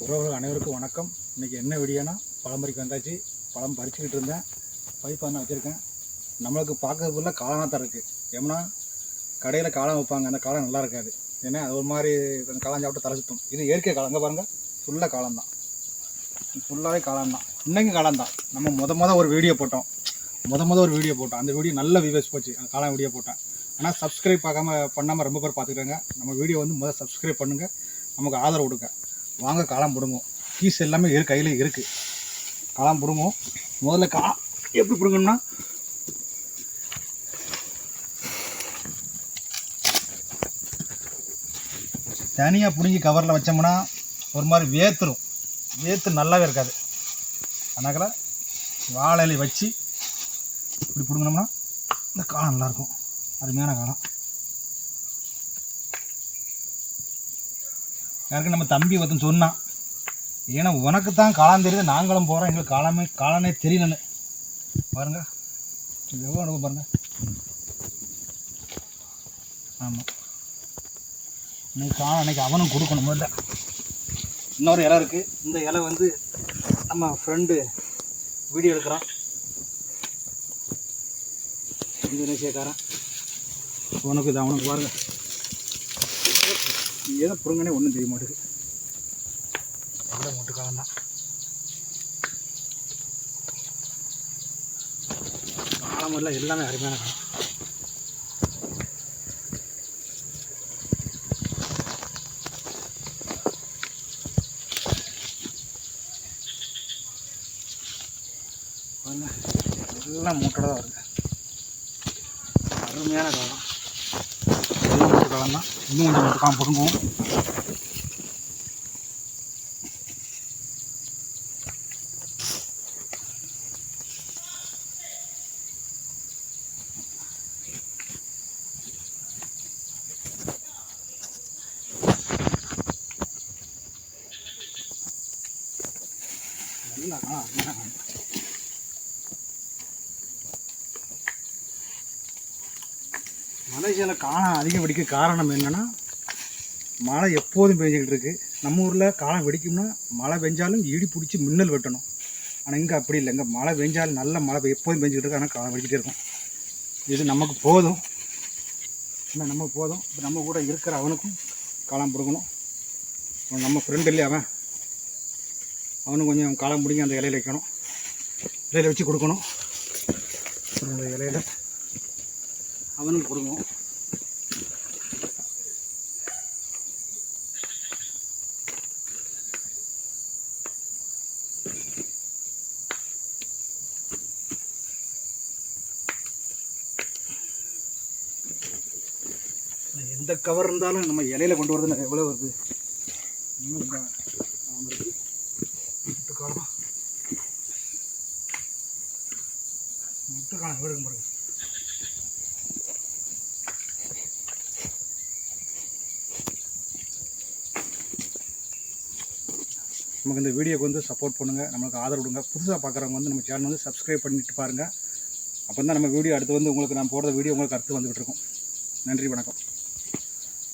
உறவுகள் அனைவருக்கும் வணக்கம். இன்றைக்கி என்ன வீடியோனா பழம் பறிக்க வந்தாச்சு. பழம் பறிச்சுக்கிட்டு இருந்தேன். பைப்பான வச்சுருக்கேன். நம்மளுக்கு பார்க்கறதுக்குள்ள காளானாக தான் இருக்குது. ஏன்னா கடையில் காளான் வைப்பாங்க, அந்த காளான் நல்லா இருக்காது. ஏன்னா அது ஒரு மாதிரி காளான் சாப்பிட்டு தலை சுற்றும். இது இயற்கை காளாங்க பாருங்கள், ஃபுல்லாக காளான் தான், ஃபுல்லாகவே காளான் தான். இன்றைக்கும் காளான் தான். நம்ம ஒரு வீடியோ போட்டோம், ஒரு வீடியோ போட்டோம். அந்த வீடியோ நல்ல வியூவர்ஸ் போச்சு. அந்த காளான் வீடியோ போட்டேன். ஆனால் சப்ஸ்கிரைப் பண்ணாமல் ரொம்ப பேர் பார்த்துக்கிட்டாங்க. நம்ம வீடியோ வந்து முதல்ல சப்ஸ்கிரைப் பண்ணுங்கள், நமக்கு ஆதரவு கொடுங்க. வாங்க காளான் பிடுங்குவோம். பீஸ் எல்லாமே கையில் இருக்குது. காளான் பிடுங்குவோம். முதல்ல எப்படி பிடுங்கணும்னா, தனியாக பிடுங்கி கவரில் வச்சோம்னா ஒரு மாதிரி வேர்த்து நல்லாவே இருக்காது. அதனால வாழை வச்சு இப்படி பிடுங்கினோம்னா இந்த காளான் நல்லாயிருக்கும். அருமையான காளான். யாருக்கு நம்ம தம்பி ஒருத்தன் சொன்னான், ஏன்னா உனக்கு தான் காளான் தெரியுது, நாங்களும் போகிறோம், எங்களுக்கு காளானே தெரியலன்னு. பாருங்க எவ்வளோ அனுபவம் பாருங்க. ஆமாம், அன்னைக்கு அவனும் கொடுக்கணும். முதல்ல இன்னொரு இலை இருக்குது. இந்த இலை வந்து நம்ம ஃப்ரெண்டு வீடியோ எடுக்கிறான், இந்தோனேசியாக்காரன். உனக்கு பாருங்கள், ஏதோ புடுங்கனே ஒன்றும் தெரிய மாட்டேங்குது. நல்ல மூட்டு காலம் தான். காலம் எல்லாம் எல்லாமே அருமையான காலம். எல்லாம் மூட்டை தான் வருது. அருமையான காலம். எல்லாம் மூட்டு காலம் தான். இன்னும் கொஞ்சம் மூட்டு காலம் பிடுங்குவோம். மலேசியாவில் காளான் அதிகம் வெடிக்க காரணம் என்னென்னா, மழை எப்போதும் பெஞ்சிக்கிட்டு இருக்குது. நம்ம ஊரில் காளான் வெடிக்கும்னா மழை பெஞ்சாலும் இடி பிடிச்சி மின்னல் வெட்டணும். ஆனால் இங்கே அப்படி இல்லை. இங்கே மழை பெஞ்சாலும் நல்ல மழை எப்போதும் பெஞ்சிக்கிட்டு இருக்கு. ஆனால் காளான் வெடிக்கிட்டே இருக்கும். இது நமக்கு போதும், இல்லை நமக்கு போதும். இப்போ நம்ம கூட இருக்கிற அவனுக்கும் காளான் பிடுங்கணும். நம்ம ஃப்ரெண்டு இல்லையா அவனும் கொஞ்சம் காளான் பிடிங்கி அந்த இலையில் வைக்கணும், இலையில் வச்சு கொடுக்கணும். அந்த இலையில் அவனும் பிடுங்குவோம். எந்த கவர் இருந்தாலும் நம்ம இலையில் கொண்டு வரது எவ்வளோ வருது. முட்டுக்காலம் எவ்வளோ இருக்கும் பாருங்க. நமக்கு இந்த வீடியோக்கு வந்து சப்போர்ட் பண்ணுங்கள், நம்மளுக்கு ஆதரவு கொடுங்க. புதுசாக பார்க்குறவங்க வந்து நம்ம சேனல் வந்து சப்ஸ்கிரைப் பண்ணிட்டு பாருங்கள். அப்போ தான் நம்ம வீடியோ அடுத்து வந்து உங்களுக்கு நான் போடுற வீடியோ உங்களுக்கு அடுத்து வந்துக்கிட்டு இருக்கும். நன்றி, வணக்கம்.